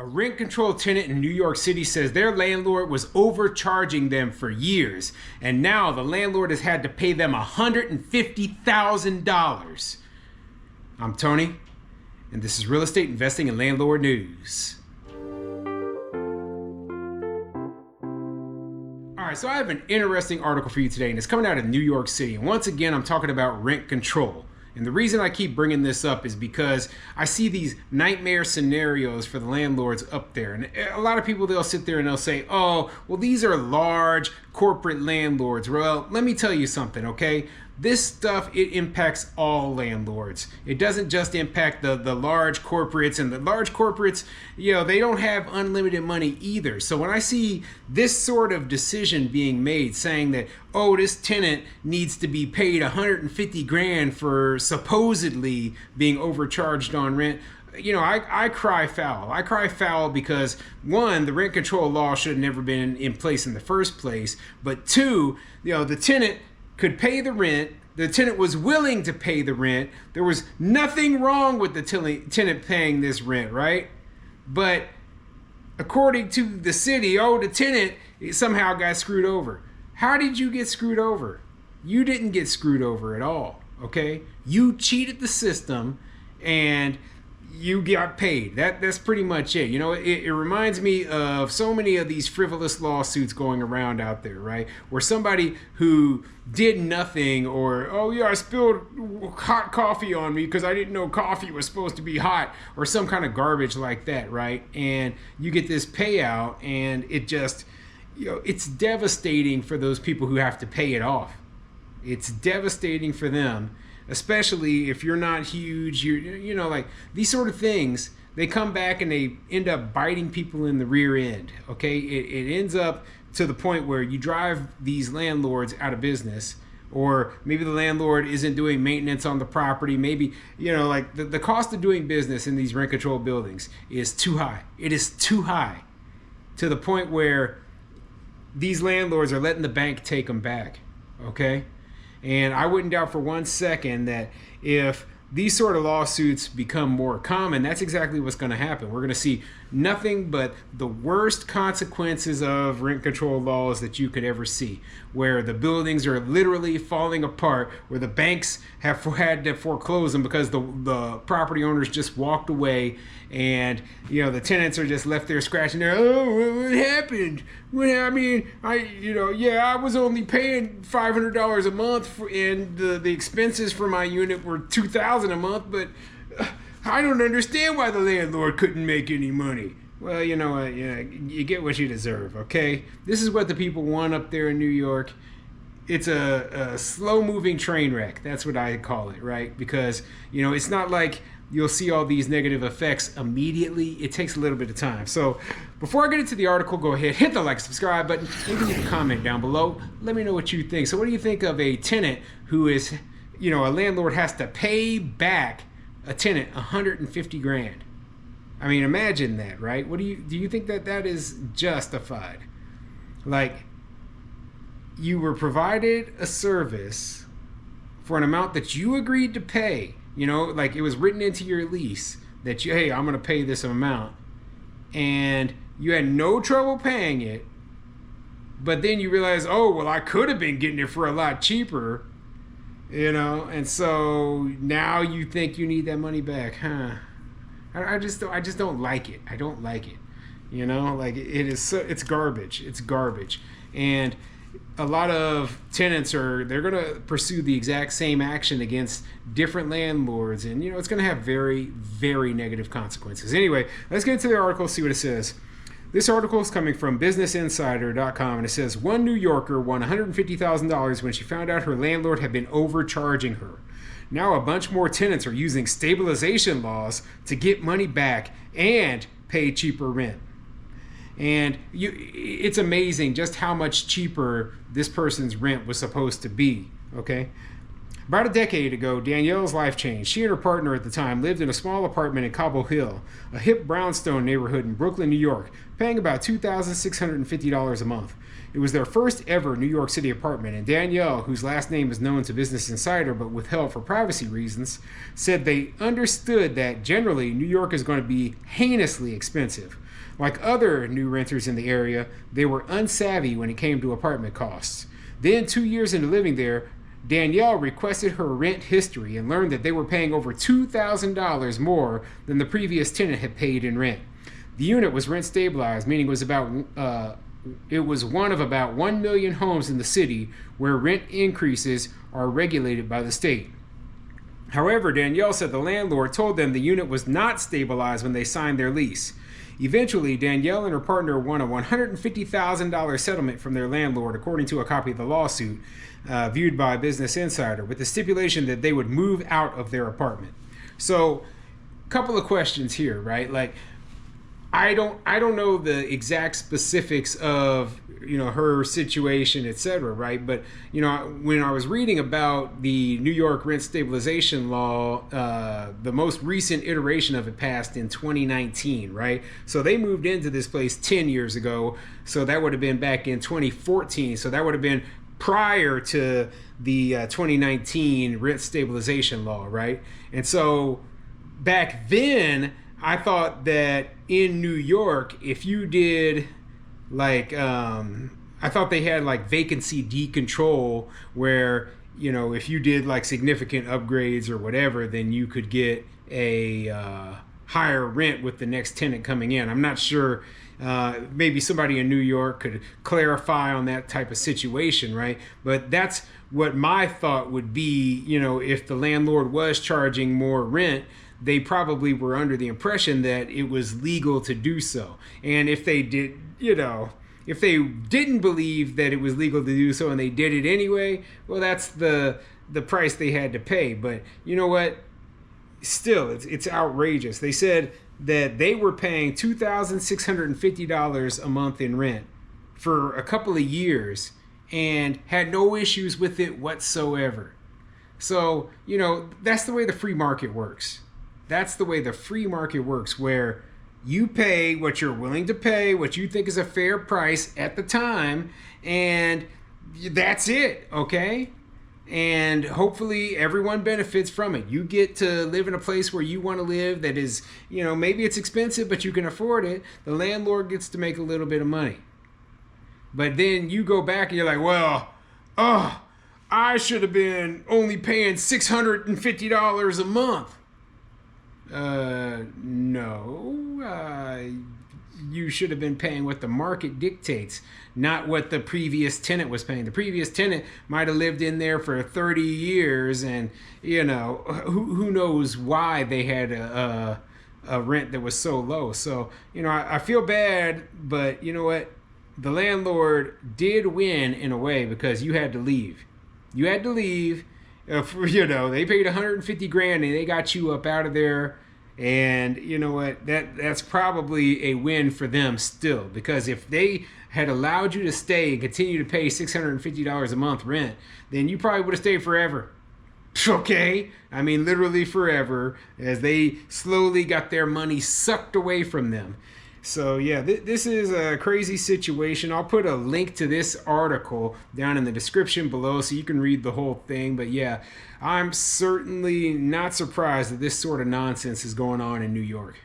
A rent-controlled tenant in New York City says their landlord was overcharging them for years, and now the landlord has had to pay them $150,000. I'm Tony, and this is Real Estate Investing and Landlord News. All right, so I have an interesting article for you today, and it's coming out of New York City. And once again, I'm talking about rent control. And the reason I keep bringing this up is because I see these nightmare scenarios for the landlords up there. And a lot of people, they'll sit there and they'll say, oh, well, these are large corporate landlords. Well, let me tell you something, okay? This stuff, it impacts all landlords. It doesn't just impact the large corporates, and the large corporates, you know, they don't have unlimited money either. So when I see this sort of decision being made saying that, oh, this tenant needs to be paid 150 grand for supposedly being overcharged on rent, you know, I cry foul. I cry foul because, one, the rent control law should have never been in place in the first place. But two, you know, the tenant could pay the rent. The tenant was willing to pay the rent. There was nothing wrong with the tenant paying this rent, right? But according to the city, oh, the tenant somehow got screwed over. How did you get screwed over? You didn't get screwed over at all, okay? You cheated the system and you got paid. That's pretty much it. You know, it reminds me of so many of these frivolous lawsuits going around out there, right? Where somebody who did nothing, or, oh yeah, I spilled hot coffee on me because I didn't know coffee was supposed to be hot, or some kind of garbage like that, right? And you get this payout, and it just, you know, it's devastating for those people who have to pay it off. It's devastating for them, especially if you're not huge. You know, like these sort of things, they come back and they end up biting people in the rear end, okay? It ends up to the point where you drive these landlords out of business, or maybe the landlord isn't doing maintenance on the property. Maybe, you know, like the cost of doing business in these rent control buildings is too high. It is too high to the point where these landlords are letting the bank take them back, okay? And I wouldn't doubt for one second that if these sort of lawsuits become more common, that's exactly what's going to happen. We're going to see nothing but the worst consequences of rent control laws that you could ever see, where the buildings are literally falling apart, where the banks have had to foreclose them because the property owners just walked away, and, you know, the tenants are just left there scratching their, oh, what happened? Well, I mean, I was only paying $500 a month, and the expenses for my unit were $2,000 a month, but I don't understand why the landlord couldn't make any money. Well, you know what? You get what you deserve, okay? This is what the people want up there in New York. It's a slow-moving train wreck. That's what I call it, right? Because, you know, it's not like you'll see all these negative effects immediately. It takes a little bit of time. So before I get into the article, go ahead, hit the like, subscribe button, maybe leave a comment down below. Let me know what you think. So what do you think of a tenant who is, you know, a landlord has to pay back a tenant 150 grand? I mean, imagine that, right? Do you think that is justified? Like, you were provided a service for an amount that you agreed to pay. You know, like it was written into your lease that hey, I'm going to pay this amount, and you had no trouble paying it, but then you realize, oh, well, I could have been getting it for a lot cheaper, you know, and so now you think you need that money back, huh? I just don't like it. I don't like it. You know, like it's garbage. It's garbage. And a lot of tenants they're going to pursue the exact same action against different landlords, and, you know, it's going to have very, very negative consequences. Anyway, let's get into the article, see what it says. This article is coming from businessinsider.com, and it says, one New Yorker won $150,000 when she found out her landlord had been overcharging her. Now a bunch more tenants are using stabilization laws to get money back and pay cheaper rent. And it's amazing just how much cheaper this person's rent was supposed to be, okay? About a decade ago, Danielle's life changed. She and her partner at the time lived in a small apartment in Cobble Hill, a hip brownstone neighborhood in Brooklyn, New York, paying about $2,650 a month. It was their first ever New York City apartment, and Danielle, whose last name is known to Business Insider but withheld for privacy reasons, said they understood that generally New York is going to be heinously expensive. Like other new renters in the area, they were unsavvy when it came to apartment costs. Then, 2 years into living there, Danielle requested her rent history and learned that they were paying over $2,000 more than the previous tenant had paid in rent. The unit was rent stabilized, meaning it was one of about 1 million homes in the city where rent increases are regulated by the state. However, Danielle said the landlord told them the unit was not stabilized when they signed their lease. Eventually, Danielle and her partner won a $150,000 settlement from their landlord, according to a copy of the lawsuit viewed by Business Insider, with the stipulation that they would move out of their apartment. So, couple of questions here, right? Like, I don't know the exact specifics of her situation, etc., right? But when I was reading about the New York rent stabilization law, the most recent iteration of it passed in 2019, right? So they moved into this place 10 years ago, so that would have been back in 2014. So that would have been prior to the 2019 rent stabilization law, right? And so back then, I thought that in New York, if you did I thought they had like vacancy decontrol where, if you did like significant upgrades or whatever, then you could get a higher rent with the next tenant coming in. I'm not sure. Maybe somebody in New York could clarify on that type of situation, right? But that's what my thought would be, if the landlord was charging more rent, they probably were under the impression that it was legal to do so. And if they did, if they didn't believe that it was legal to do so and they did it anyway, well, that's the price they had to pay. But you know what? Still, it's outrageous. They said that they were paying $2,650 a month in rent for a couple of years and had no issues with it whatsoever. So, that's the way the free market works. That's the way the free market works, where you pay what you're willing to pay, what you think is a fair price at the time, and that's it, okay? And hopefully everyone benefits from it. You get to live in a place where you want to live that is, maybe it's expensive, but you can afford it. The landlord gets to make a little bit of money. But then you go back and you're like, well, I should have been only paying $650 a month. No, you should have been paying what the market dictates, not what the previous tenant was paying. The previous tenant might have lived in there for 30 years and, who knows why they had a rent that was so low. So, I feel bad, but you know what? The landlord did win in a way because you had to leave. You had to leave. They paid $150,000 and they got you up out of there. And you know what? That's probably a win for them still, because if they had allowed you to stay and continue to pay $650 a month rent, then you probably would have stayed forever. Okay? I mean, literally forever, as they slowly got their money sucked away from them. So yeah, this is a crazy situation. I'll put a link to this article down in the description below so you can read the whole thing. But yeah, I'm certainly not surprised that this sort of nonsense is going on in New York.